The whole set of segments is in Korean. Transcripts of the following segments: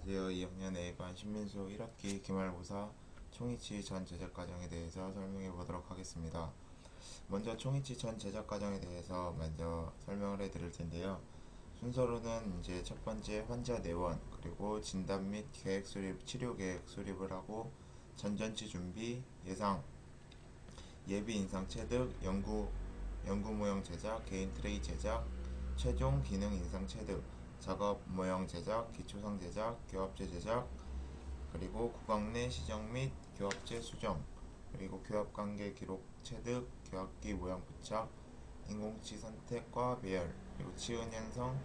안녕하세요. 2학년 A반 신민수 1학기 기말고사 총이치 전 제작 과정에 대해서 설명해 보도록 하겠습니다. 먼저 총이치 전 제작 과정에 대해서 먼저 설명을 해 드릴 텐데요. 순서로는 이제 첫 번째 환자 내원, 그리고 진단 및 계획 수립, 치료 계획 수립을 하고 전전치 준비, 예상, 예비 인상 체득, 연구 모형 제작, 개인 트레이 제작, 최종 기능 인상 체득, 작업 모형 제작, 기초상 제작, 교합제 제작, 그리고 구강 내 시정 및 교합제 수정, 그리고 교합관계 기록 체득, 교합기 모양 부착, 인공치 선택과 배열, 그리고 치은 형성,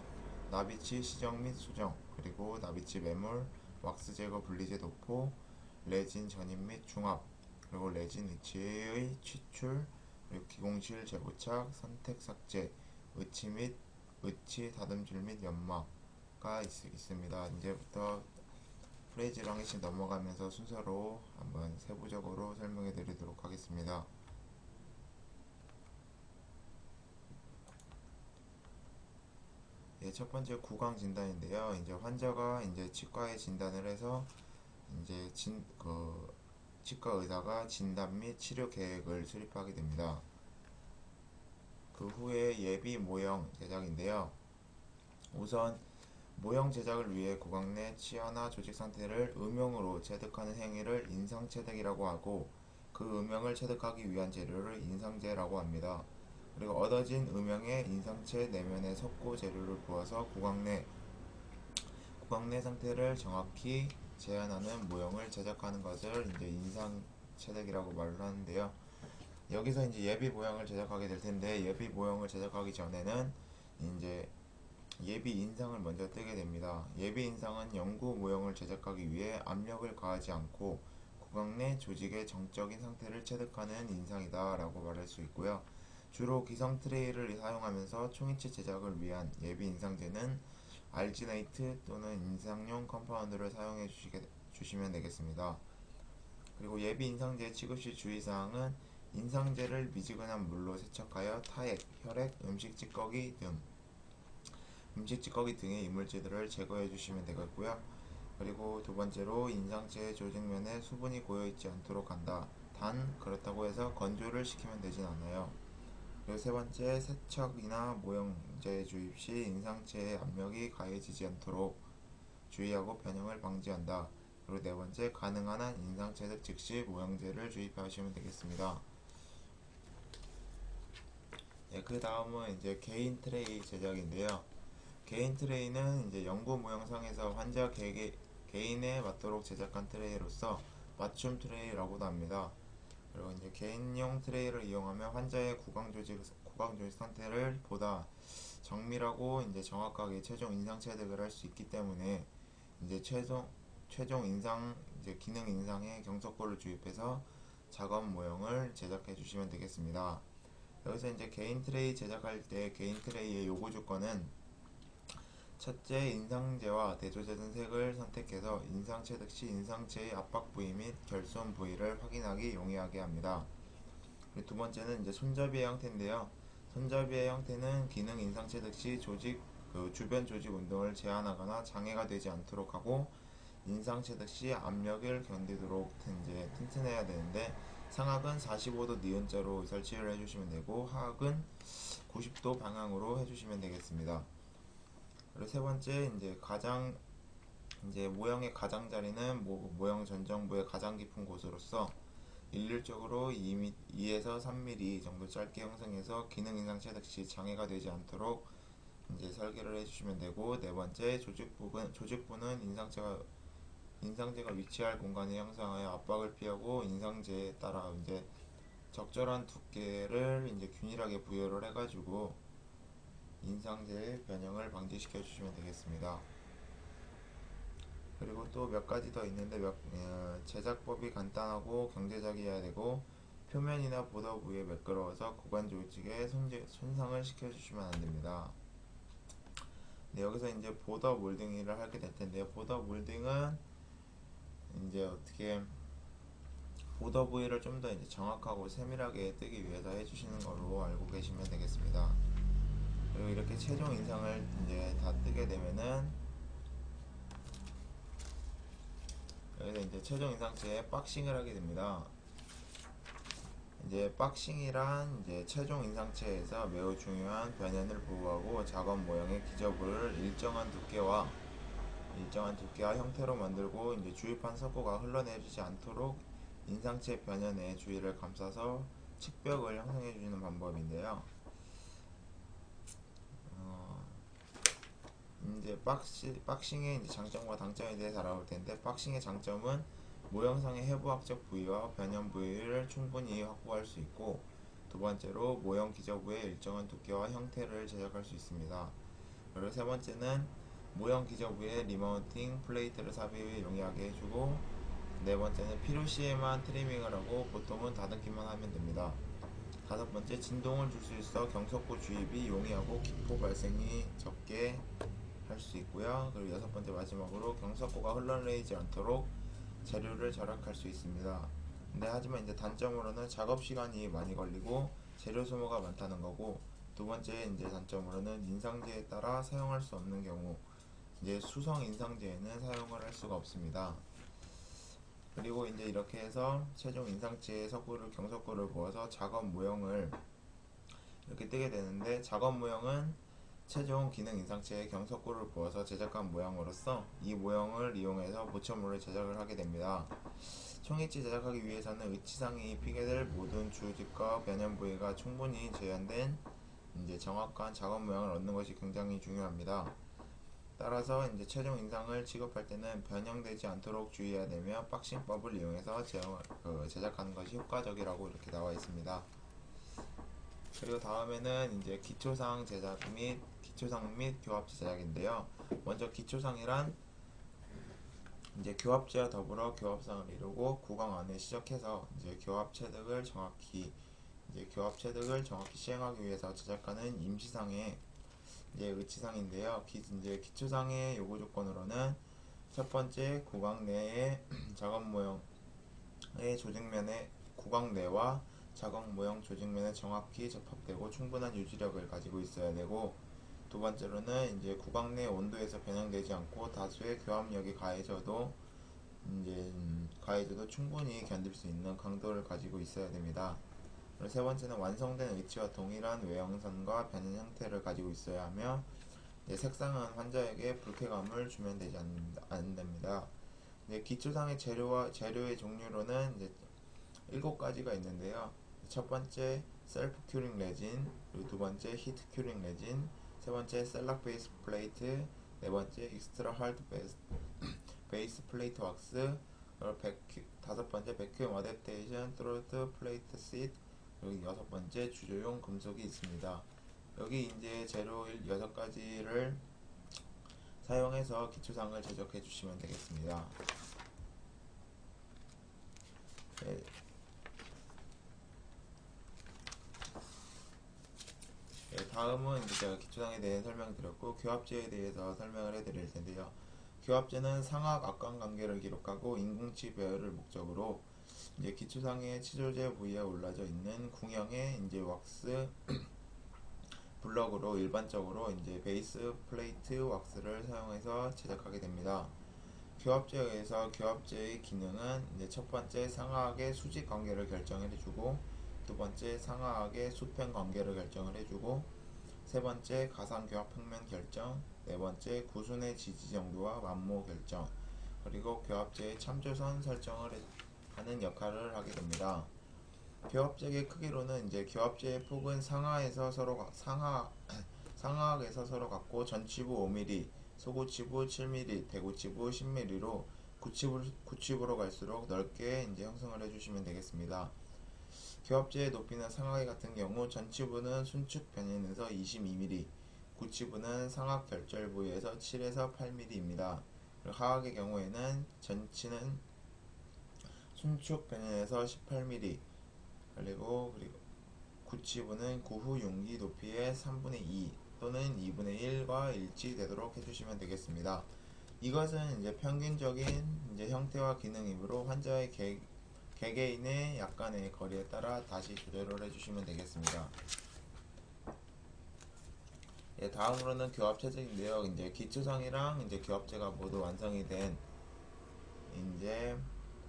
나비치 시정 및 수정, 그리고 나비치 매물, 왁스 제거 분리제 도포, 레진 전입 및 중합, 그리고 레진 위치의 취출, 그리고 기공실 재부착, 선택 삭제, 의치 및 의치 다듬질 및 연마가 있습니다. 이제부터 프레이즈랑 하나씩 넘어가면서 순서로 한번 세부적으로 설명해 드리도록 하겠습니다. 예, 첫 번째 구강 진단인데요. 이제 환자가 이제 치과에 진단을 해서 이제 치과 의사가 진단 및 치료 계획을 수립하게 됩니다. 그 후에 예비 모형 제작인데요. 우선 모형 제작을 위해 구강 내 치아나 조직 상태를 음영으로 체득하는 행위를 인상 체득이라고 하고, 그 음영을 체득하기 위한 재료를 인상제라고 합니다. 그리고 얻어진 음영에 인상체 내면에 석고 재료를 부어서 구강 내 상태를 정확히 재현하는 모형을 제작하는 것을 이제 인상 체득이라고 말을 하는데요. 여기서 이제 예비 모형을 제작하게 될 텐데, 예비 모형을 제작하기 전에는 이제 예비 인상을 먼저 뜨게 됩니다. 예비 인상은 연구 모형을 제작하기 위해 압력을 가하지 않고 구강 내 조직의 정적인 상태를 체득하는 인상이다 라고 말할 수 있고요. 주로 기성 트레이를 사용하면서 총이치 제작을 위한 예비 인상제는 알지네이트 또는 인상용 컴파운드를 사용해 주시면 되겠습니다. 그리고 예비 인상제 취급 시 주의사항은 인상제를 미지근한 물로 세척하여 타액, 혈액, 음식 찌꺼기 등의 이물질들을 제거해 주시면 되겠고요. 그리고 두 번째로 인상체 조직면에 수분이 고여있지 않도록 한다. 단 그렇다고 해서 건조를 시키면 되진 않아요. 그리고 세 번째, 세척이나 모형제 주입 시 인상체에 압력이 가해지지 않도록 주의하고 변형을 방지한다. 그리고 네 번째, 가능한 한 인상 체득 즉시 모형제를 주입하시면 되겠습니다. 예, 그 다음은 이제 개인 트레이 제작인데요. 개인 트레이는 이제 연구 모형상에서 환자 개인에 맞도록 제작한 트레이로서 맞춤 트레이라고도 합니다. 그리고 이제 개인용 트레이를 이용하면 환자의 구강 조직 상태를 보다 정밀하고 이제 정확하게 최종 인상 체득을 할 수 있기 때문에 이제 최종 인상 이제 기능 인상에 경석고를 주입해서 작업 모형을 제작해 주시면 되겠습니다. 여기서 이제 개인 트레이 제작할 때 개인 트레이의 요구 조건은 첫째, 인상제와 대조제된 색을 선택해서 인상 체득 시 인상체의 압박 부위 및 결손 부위를 확인하기 용이하게 합니다. 그리고 두 번째는 이제 손잡이의 형태인데요. 손잡이의 형태는 기능 인상 체득 시 주변 조직 운동을 제한하거나 장애가 되지 않도록 하고, 인상 체득 시 압력을 견디도록 이제 튼튼해야 되는데, 상악은 45도 니은자로 설치를 해주시면 되고 하악은 90도 방향으로 해주시면 되겠습니다. 그리고 세 번째, 이제 모형의 가장자리는 모형 전정부의 가장 깊은 곳으로서 일률적으로 2에서 3mm 정도 짧게 형성해서 기능 인상 체득 시 장애가 되지 않도록 이제 설계를 해주시면 되고, 네 번째, 조직부는 인상제가 위치할 공간을 형성하여 압박을 피하고 인상제에 따라 이제 적절한 두께를 이제 균일하게 부여를 해가지고 인상제의 변형을 방지시켜 주시면 되겠습니다. 그리고 또 몇 가지 더 있는데 제작법이 간단하고 경제적이어야 되고, 표면이나 보더 부위에 매끄러워서 구간 조직에 손상을 시켜주시면 안 됩니다. 네, 여기서 이제 보더 몰딩을 하게 될 텐데요. 보더 몰딩은 이제 어떻게 보더 부위를 좀 더 이제 정확하고 세밀하게 뜨기 위해서 해주시는 걸로 알고 계시면 되겠습니다. 그리고 이렇게 최종 인상을 이제 다 뜨게 되면은 이제 최종 인상체에 박싱을 하게 됩니다. 이제 박싱이란 이제 최종 인상체에서 매우 중요한 변연을 보호하고 작업 모형의 기저부를 일정한 두께와 형태로 만들고 이제 주입한 석고가 흘러내리지 않도록 인상체 변연의 주위를 감싸서 측벽을 형성해 주는 방법인데요. 이제 박싱의 이제 장점과 단점에 대해서 알아볼 텐데, 박싱의 장점은 모형상의 해부학적 부위와 변형 부위를 충분히 확보할 수 있고, 두 번째로 모형 기저부의 일정한 두께와 형태를 제작할 수 있습니다. 그리고 세 번째는 모형 기저부에 리마운팅 플레이트를 삽입에 용이하게 해주고, 네 번째는 필요시에만 트리밍을 하고 보통은 다듬기만 하면 됩니다. 다섯 번째, 진동을 줄 수 있어 경석고 주입이 용이하고 기포 발생이 적게 할 수 있고요. 그리고 여섯 번째 마지막으로 경석고가 흘러내리지 않도록 재료를 절약할 수 있습니다. 근데 하지만 이제 단점으로는 작업 시간이 많이 걸리고 재료 소모가 많다는 거고, 두 번째 이제 단점으로는 인상제에 따라 사용할 수 없는 경우, 이제 수성 인상제에는 사용을 할 수가 없습니다. 그리고 이제 이렇게 해서 최종 인상체에 경석고를 부어서 작업 모형을 이렇게 뜨게 되는데, 작업 모형은 최종 기능 인상체에 경석고를 부어서 제작한 모형으로서 이 모형을 이용해서 보철물을 제작을 하게 됩니다. 총엣지 제작하기 위해서는 의치상이 입히게 될 모든 주집과 변형 부위가 충분히 재현된 이제 정확한 작업 모형을 얻는 것이 굉장히 중요합니다. 따라서 이제 최종 인상을 취급할 때는 변형되지 않도록 주의해야 되며, 박싱법을 이용해서 제작하는 것이 효과적이라고 이렇게 나와 있습니다. 그리고 다음에는 이제 기초상 및 교합제 제작인데요. 먼저 기초상이란 이제 교합제와 더불어 교합상을 이루고 구강 안에 시작해서 이제 교합 체득을 정확히 시행하기 위해서 제작하는 임시상의 이제 의치상인데요. 이제 기초상의 요구 조건으로는 첫 번째, 구강 내의 작업 모형의 구강 내와 작업 모형 조직면에 정확히 접합되고 충분한 유지력을 가지고 있어야 되고, 두 번째로는 이제 구강 내 온도에서 변형되지 않고 다수의 교합력이 가해져도 충분히 견딜 수 있는 강도를 가지고 있어야 됩니다. 그리고 세 번째는 완성된 의치와 동일한 외형선과 변형 형태를 가지고 있어야 하며, 색상은 환자에게 불쾌감을 주면 되지 않습니다. 기초상의 재료의 종류로는 이제 7가지가 있는데요. 첫 번째 셀프 큐링 레진, 그리고 두 번째 히트 큐링 레진, 세 번째 셀락 베이스 플레이트, 네 번째 익스트라 하드 베이스 플레이트 왁스, 다섯 번째 백큐um 어댑테이션 트로트 플레이트 시트, 그리고 여섯 번째 주조용 금속이 있습니다. 여기 이제 재료 6가지를 사용해서 기초상을 제작해 주시면 되겠습니다. 네. 네, 다음은 이제 제가 기초상에 대해 설명드렸고 교합제에 대해서 설명을 해드릴 텐데요. 교합제는 상악 악관 관계를 기록하고 인공치 배열을 목적으로 이제 기초상의 치조제 부위에 올라져 있는 궁형의 이제 왁스 블럭으로 일반적으로 이제 베이스 플레이트 왁스를 사용해서 제작하게 됩니다. 교합제에 의해서 교합제의 기능은 이제 첫 번째 상하악의 수직 관계를 결정을 해주고, 두 번째 상하악의 수평 관계를 결정을 해주고, 세 번째 가상 교합 평면 결정, 네 번째 구순의 지지 정도와 만모 결정, 그리고 교합제의 참조선 설정을 하는 역할을 하게 됩니다. 교합제의 크기로는 이제 교합제의 폭은 상하악에서 서로 같고 전치부 5mm, 소구치부 7mm, 대구치부 10mm로 구치부로 갈수록 넓게 이제 형성을 해주시면 되겠습니다. 교합제의 높이는 상하악 같은 경우 전치부는 순축 변연에서 22mm, 구치부는 상악 결절 부위에서 7에서 8mm입니다. 하악의 경우에는 전치는 순축 변연에서 18mm, 그리고 구치부는 구후 융기 높이의 3분의 2 또는 2분의 1과 일치되도록 해주시면 되겠습니다. 이것은 이제 평균적인 이제 형태와 기능이므로 환자의 개개인의 약간의 거리에 따라 다시 조절을 해주시면 되겠습니다. 예, 다음으로는 교합 체제인데요. 이제 기초상이랑 이제 교합제가 모두 완성이 된 이제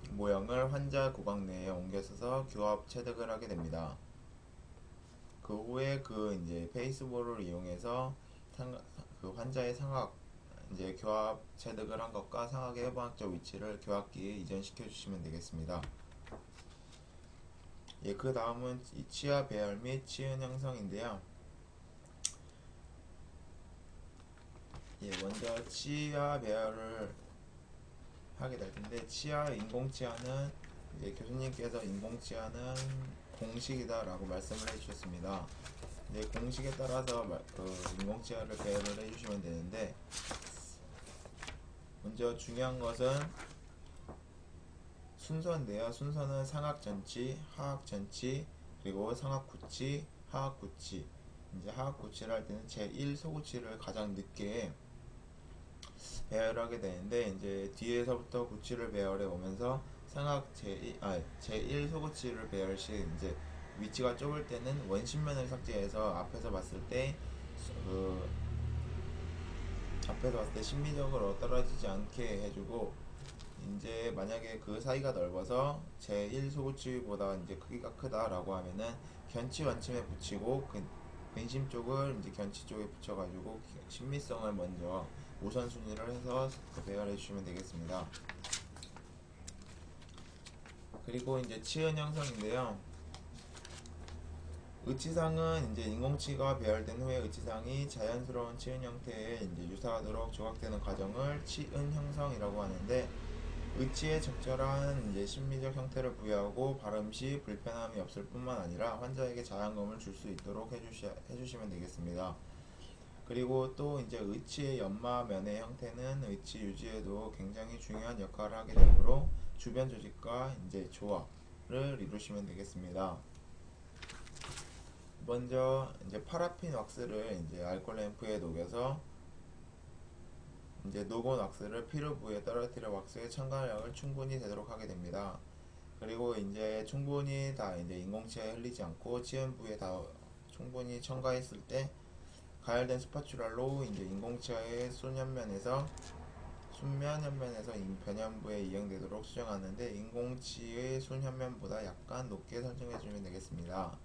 모형을 환자 구강 내에 옮겨 써서 교합 체득을 하게 됩니다. 그 후에 그 이제 페이스볼을 이용해서 그 환자의 상악 이제 교합 체득을 한 것과 상악의 해부학적 위치를 교합기에 이전시켜 주시면 되겠습니다. 예, 그 다음은 치아 배열 및 치은 형성인데요. 예, 먼저 치아 배열을 하게 될 텐데, 인공치아는 이제 교수님께서 인공치아는 공식이다라고 말씀을 해주셨습니다. 이제 공식에 따라서 그 인공치아를 배열을 해주시면 되는데, 먼저 중요한 것은 순서인데요. 순서는 상악전치, 하악전치, 그리고 상악구치, 하악구치. 이제 하악구치를 할 때는 제1 소구치를 가장 늦게 배열하게 되는데, 이제 뒤에서부터 구치를 배열해 오면서 제1 소구치를 배열 시 이제 위치가 좁을 때는 원심면을 삭제해서 앞에서 봤을 때 심미적으로 떨어지지 않게 해주고, 이제 만약에 그 사이가 넓어서 제1 소구치보다 이제 크기가 크다라고 하면은 견치 원침에 붙이고 근심 쪽을 이제 견치 쪽에 붙여가지고 신미성을 먼저 우선순위를 해서 배열해 주시면 되겠습니다. 그리고 이제 치은 형성인데요. 의치상은 이제 인공치가 배열된 후에 의치상이 자연스러운 치은 형태에 이제 유사하도록 조각되는 과정을 치은 형성이라고 하는데, 의치에 적절한 이제 심미적 형태를 부여하고 발음 시 불편함이 없을 뿐만 아니라 환자에게 자양감을 줄 수 있도록 해주시면 되겠습니다. 그리고 또 이제 의치의 연마면의 형태는 의치 유지에도 굉장히 중요한 역할을 하게 되므로 주변 조직과 이제 조화를 이루시면 되겠습니다. 먼저 이제 파라핀 왁스를 이제 알코올 램프에 녹여서 이제 녹은 왁스를 피루 부위에 떨어뜨려 왁스의 첨가량을 충분히 되도록 하게 됩니다. 그리고 이제 충분히 다 이제 인공치아에 흘리지 않고 치은 부위에 다 충분히 첨가했을 때 가열된 스파츌라로 이제 인공치아의 순면현면에서 변현부에 이행되도록 수정하는데, 인공치의 순현면보다 약간 높게 설정해주면 되겠습니다.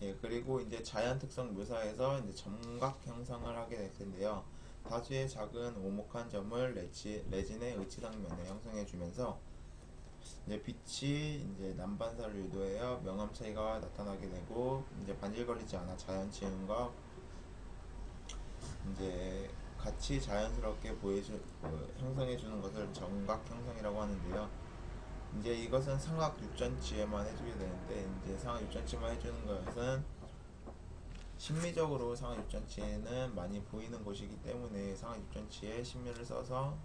예, 그리고 이제 자연 특성 묘사에서 이제 점각 형상을 하게 될 텐데요. 다수의 작은 오목한 점을 레진의 의치상면에 형성해 주면서 이제 빛이 이제 난반사를 유도하여 명암 차이가 나타나게 되고, 이제 반질거리지 않아 자연 치음과 이제 같이 자연스럽게 형성해 주는 것을 점각 형성이라고 하는데요. 이제 이것은 상악 육전치에만 해주게 되는데, 이제 상악 육전치만 해주는 것은 심미적으로 상악 육전치에는 많이 보이는 곳이기 때문에 상악 육전치에 심미를 써서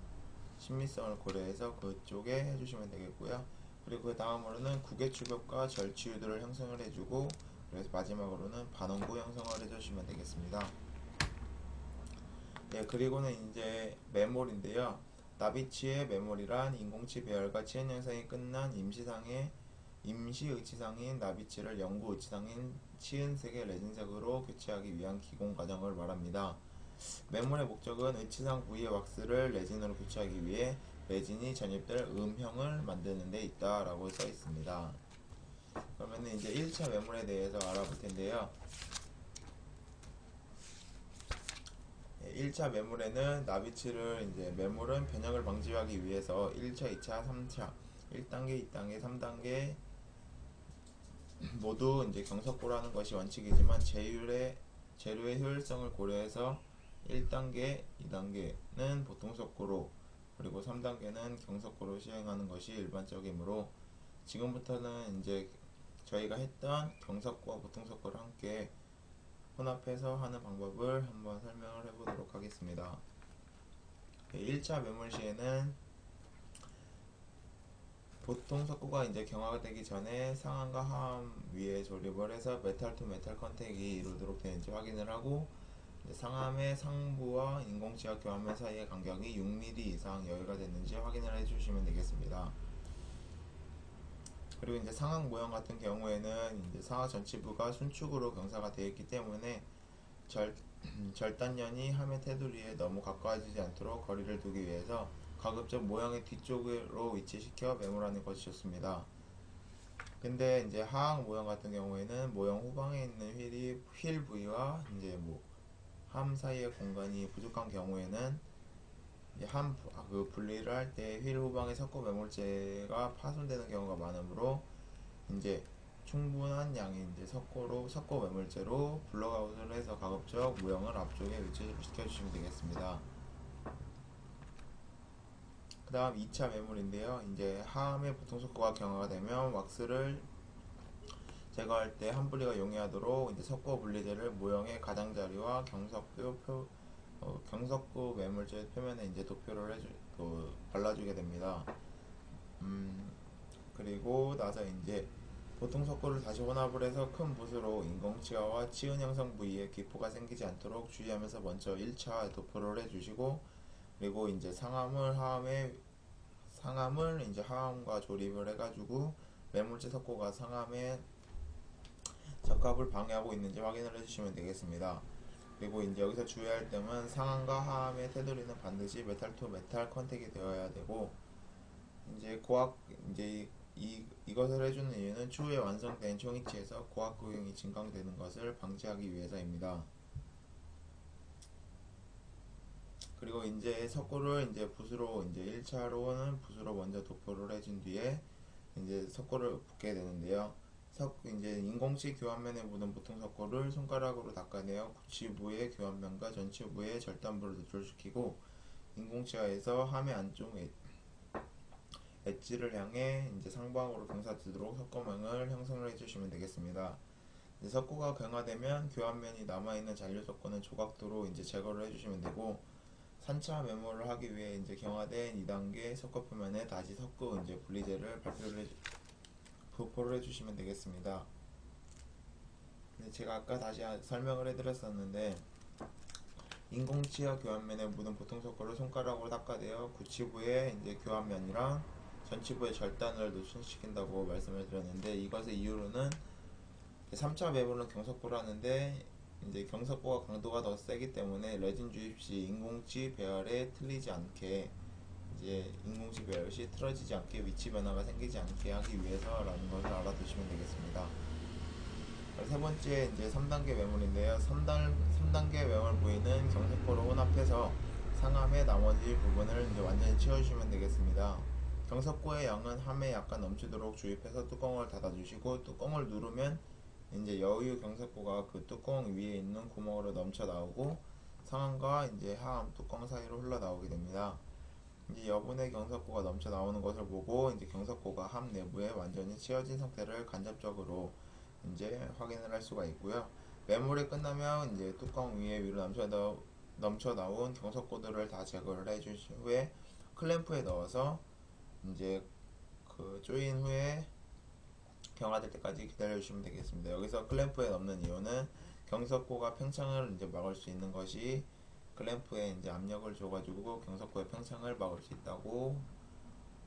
심미성을 고려해서 그쪽에 해주시면 되겠고요. 그리고 그 다음으로는 구개축엽과 절치유도를 형성을 해주고, 그래서 마지막으로는 반원구 형성을 해주시면 되겠습니다. 예, 그리고는 이제 메몰인데요. 나비치의 메몰이란 인공치 배열과 치은 형성이 끝난 임시 의치상인 나비치를 영구 의치상인 치은색의 레진색으로 교체하기 위한 기공 과정을 말합니다. 메몰의 목적은 의치상 부위의 왁스를 레진으로 교체하기 위해 레진이 전입될 음형을 만드는 데 있다라고 써 있습니다. 그러면 이제 1차 메몰에 대해서 알아볼 텐데요. 1차 매물에는 나비치를 이제 매물은 변형을 방지하기 위해서 1차, 2차, 3차, 1단계, 2단계, 3단계 모두 이제 경석고라는 것이 원칙이지만 재료의 효율성을 고려해서 1단계, 2단계는 보통석고로, 그리고 3단계는 경석고로 시행하는 것이 일반적이므로, 지금부터는 이제 저희가 했던 경석고와 보통석고를 함께 혼합해서 하는 방법을 한번 설명을 해보도록 하겠습니다. 1차 매몰 시에는 보통 석고가 이제 경화되기 전에 상안과 하안 위에 조립을 해서 메탈 투 메탈 컨택이 이루도록 되는지 확인을 하고, 상암의 상부와 인공치아 교환면 사이의 간격이 6mm 이상 여유가 됐는지 확인을 해주시면 되겠습니다. 그리고 이제 상악 모형 같은 경우에는 이제 상악 전치부가 순축으로 경사가 되어 있기 때문에 절단연이 함의 테두리에 너무 가까워지지 않도록 거리를 두기 위해서 가급적 모형의 뒤쪽으로 위치시켜 매몰하는 것이 좋습니다. 근데 이제 하악 모형 같은 경우에는 모형 후방에 있는 휠 부위와 이제 함 사이의 공간이 부족한 경우에는 이제 그 분리를 할 때 휠 후방의 석고 매몰재가 파손되는 경우가 많으므로 이제 충분한 양의 이제 석고 매몰재로 블록아웃을 해서 가급적 모형을 앞쪽에 위치시켜 주시면 되겠습니다. 그 다음 2차 매몰인데요. 이제 하함의 보통 석고가 경화가 되면 왁스를 제거할 때 한 분리가 용이하도록 이제 석고 분리제를 모형의 가장자리와 경석구 매몰재 표면에 이제 도표를 발라주게 됩니다. 그리고 나서 이제 보통 석고를 다시 혼합을 해서 큰 붓으로 인공치아와 치은 형성 부위에 기포가 생기지 않도록 주의하면서 먼저 1차 도포를 해주시고, 그리고 이제 상함을 이제 하함과 조립을 해가지고 매몰재 석고가 상함의 적합을 방해하고 있는지 확인을 해주시면 되겠습니다. 그리고 이제 여기서 주의할 점은 상함과 하함의 테두리는 반드시 메탈 투 메탈 컨택이 되어야 되고, 이제 이것을 해주는 이유는 추후에 완성된 총이치에서 고압 구형이 진강되는 것을 방지하기 위해서입니다. 그리고 이제 석고를 이제 붓으로 이제 1차로는 붓으로 먼저 도포를 해준 뒤에 이제 석고를 붓게 되는데요. 이제 인공치 교환면에 묻은 보통 석고를 손가락으로 닦아내어 구치부의 교환면과 전치부의 절단부를 노출시키고 인공치아에서 함의 안쪽 엣지를 향해 이제 상방으로 경사지도록 석고망을 형성을 해주시면 되겠습니다. 이제 석고가 경화되면 교환면이 남아있는 잔류 석고는 조각도로 이제 제거를 해주시면 되고, 3차 메모를 하기 위해 이제 경화된 2단계 석고 표면에 다시 석고 이제 분리제를 도포를 해주시면 되겠습니다. 제가 아까 다시 설명을 해드렸었는데, 인공치아 교환면에 묻은 보통 석고를 손가락으로 닦아내어 구치부의 이제 교환면이랑 전치부의 절단을 노출시킨다고 말씀을 드렸는데, 이것의 이유로는 3차 매몰은 경석고를 하는데 이제 경석고가 강도가 더 세기 때문에 레진 주입 시 인공치 배열에 틀리지 않게, 이제 인공치 배열 시 틀어지지 않게 위치 변화가 생기지 않게 하기 위해서라는 것을 알아두시면 되겠습니다. 세 번째 이제 3단계 매몰인데요. 3단계 매몰 부위는 경석고로 혼합해서 상함의 나머지 부분을 이제 완전히 채워주시면 되겠습니다. 경석고의 양은 함에 약간 넘치도록 주입해서 뚜껑을 닫아주시고, 뚜껑을 누르면 이제 여유 경석고가 그 뚜껑 위에 있는 구멍으로 넘쳐 나오고 상함과 이제 하함 뚜껑 사이로 흘러나오게 됩니다. 이제 여분의 경석고가 넘쳐 나오는 것을 보고 이제 경석고가 함 내부에 완전히 채워진 상태를 간접적으로 이제 확인을 할 수가 있고요. 매몰이 끝나면 이제 뚜껑 위에 위로 넘쳐 나온 경석고들을 다 제거를 해주신 후에 클램프에 넣어서 이제 그 조인 후에 경화될 때까지 기다려주시면 되겠습니다. 여기서 클램프에 넣는 이유는 경석고가 팽창을 이제 막을 수 있는 것이 클램프에 이제 압력을 줘가지고 경석고의 팽창을 막을 수 있다고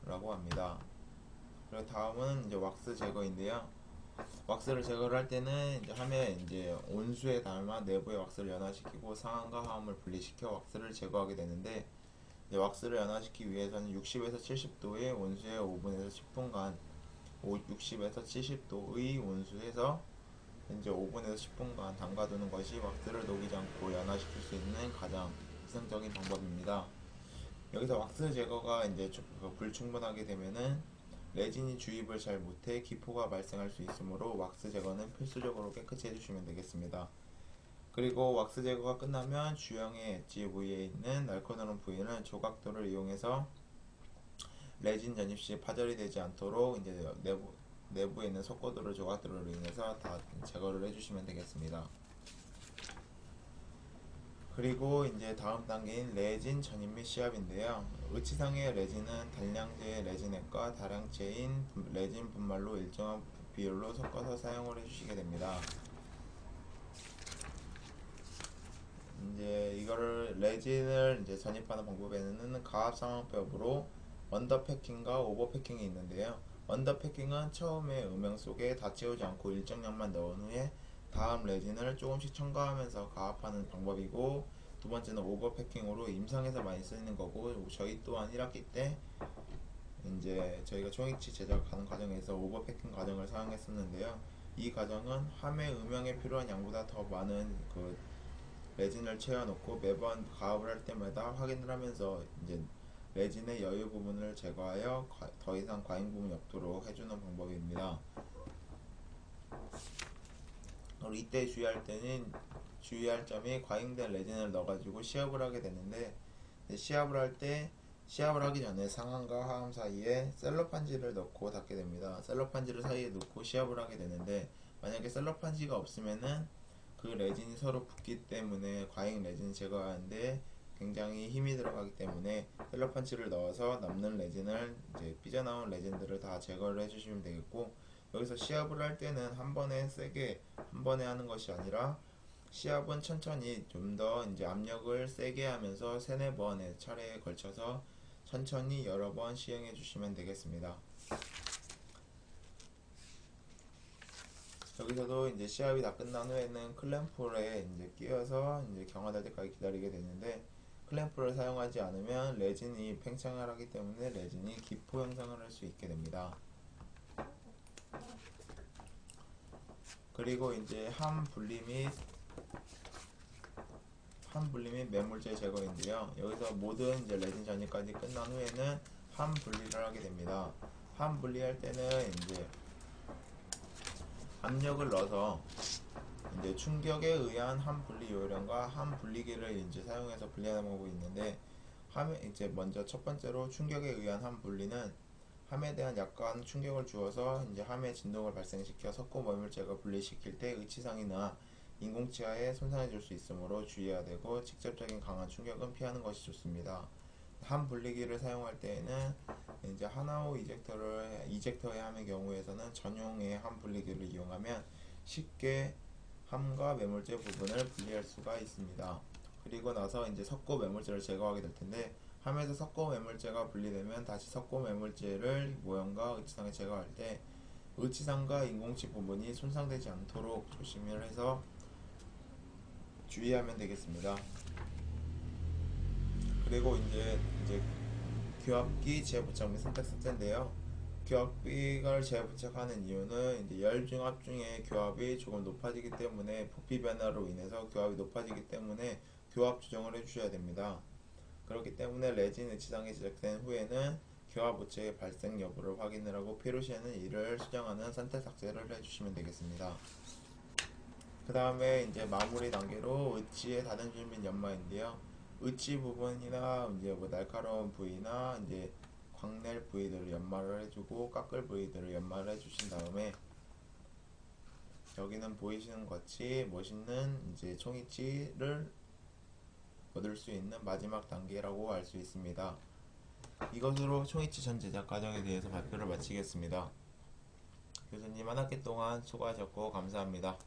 라고 합니다. 그리고 다음은 이제 왁스 제거인데요. 왁스를 제거를 할 때는 이제 함에 이제 온수에 담아 내부에 왁스를 연화시키고 상함과 하함을 분리시켜 왁스를 제거하게 되는데, 이제 왁스를 연화시키기 위해서는 60에서 70도의 온수에 5분에서 10분간 60에서 70도의 온수에서 이제 5분에서 10분간 담가두는 것이 왁스를 녹이지 않고 연화시킬 수 있는 가장 이상적인 방법입니다. 여기서 왁스 제거가 이제 불충분하게 되면은 레진이 주입을 잘 못해 기포가 발생할 수 있으므로 왁스 제거는 필수적으로 깨끗이 해주시면 되겠습니다. 그리고 왁스 제거가 끝나면 주형의 엣지 부위에 있는 날카로운 부위는 조각도를 이용해서 레진 전입 시 파절이 되지 않도록 이제 내부에 있는 석고들을 조각도를 이용해서 다 제거를 해주시면 되겠습니다. 그리고 이제 다음 단계인 레진 전입 및 시압인데요. 의치상의 레진은 단량제의 레진액과 다량체인 레진 분말로 일정한 비율로 섞어서 사용을 해주시게 됩니다. 이제 이거를 레진을 이제 전입하는 방법에는 가압상황법으로 언더패킹과 오버패킹이 있는데요. 언더패킹은 처음에 음영 속에 다 채우지 않고 일정량만 넣은 후에 다음 레진을 조금씩 첨가하면서 가압하는 방법이고, 두 번째는 오버패킹으로 임상에서 많이 쓰이는 거고, 저희 또한 1학기 때 이제 저희가 종이치 제작하는 과정에서 오버패킹 과정을 사용했었는데요. 이 과정은 함의 음영에 필요한 양보다 더 많은 레진을 채워놓고 매번 가압을 할 때마다 확인을 하면서 이제 레진의 여유 부분을 제거하여 더 이상 과잉 부분이 없도록 해주는 방법입니다. 이때 주의할 점이, 과잉된 레진을 넣어가지고 시합을 하게 되는데, 시합을 하기 전에 상함과 하함 사이에 셀로판지를 넣고 닫게 됩니다. 셀로판지를 사이에 넣고 시합을 하게 되는데, 만약에 셀로판지가 없으면은 그 레진이 서로 붙기 때문에 과잉 레진 제거하는데 굉장히 힘이 들어가기 때문에 셀로판지를 넣어서 남는 레진을, 이제 삐져나온 레진들을 다 제거를 해주시면 되겠고, 여기서 시합을 할 때는 한 번에 세게 한 번에 하는 것이 아니라, 시합은 천천히 좀 더 이제 압력을 세게 하면서 세네 번의 차례에 걸쳐서 천천히 여러 번 시행해 주시면 되겠습니다. 여기서도 이제 시합이 다 끝난 후에는 클램프에 이제 끼워서 이제 경화될 때까지 기다리게 되는데, 클램프를 사용하지 않으면 레진이 팽창을 하기 때문에 레진이 기포 형성을 할 수 있게 됩니다. 그리고 이제 함 분리 및 매물재 제거인데요. 여기서 모든 이제 레진 전이까지 끝난 후에는 함 분리를 하게 됩니다. 함 분리할 때는 이제 압력을 넣어서 이제 충격에 의한 함 분리 요령과 함 분리기를 이제 사용해서 분리하는 방법이 있는데, 이제 먼저 첫 번째로 충격에 의한 함 분리는 함에 대한 약간 충격을 주어서 이제 함의 진동을 발생시켜 석고 매물재가 분리시킬 때 의치상이나 인공치아에 손상해 줄 수 있으므로 주의해야 되고, 직접적인 강한 충격은 피하는 것이 좋습니다. 함 분리기를 사용할 때에는 이제 하나호 이젝터의 함의 경우에서는 전용의 함 분리기를 이용하면 쉽게 함과 매물재 부분을 분리할 수가 있습니다. 그리고 나서 이제 석고 매물재를 제거하게 될 텐데, 함에서 석고 매물재가 분리되면 다시 석고 매물재를 모형과 의치상에 제거할 때 의치상과 인공치 부분이 손상되지 않도록 조심을 해서 주의하면 되겠습니다. 그리고 이제 교합기 재부착 및 선택 삭제인데요. 교합기를 재부착하는 이유는 이제 열중합 중에 교합이 조금 높아지기 때문에, 부피 변화로 인해서 교합이 높아지기 때문에 교합 조정을 해주셔야 됩니다. 그렇기 때문에 레진 의치상이 제작된 후에는 교합 우체의 발생 여부를 확인을 하고 필요시에는 이를 수정하는 선택 삭제를 해주시면 되겠습니다. 그 다음에 이제 마무리 단계로 의치의 다듬질 및 연마인데요. 의치 부분이나 이제 날카로운 부위나 이제 광낼 부위들을 연마를 해주고, 깎을 부위들을 연마를 해주신 다음에, 여기는 보이시는 것 같이 멋있는 이제 총이치를 얻을 수 있는 마지막 단계라고 알 수 있습니다. 이것으로 총이치 전 제작 과정에 대해서 발표를 마치겠습니다. 교수님 한 학기 동안 수고하셨고 감사합니다.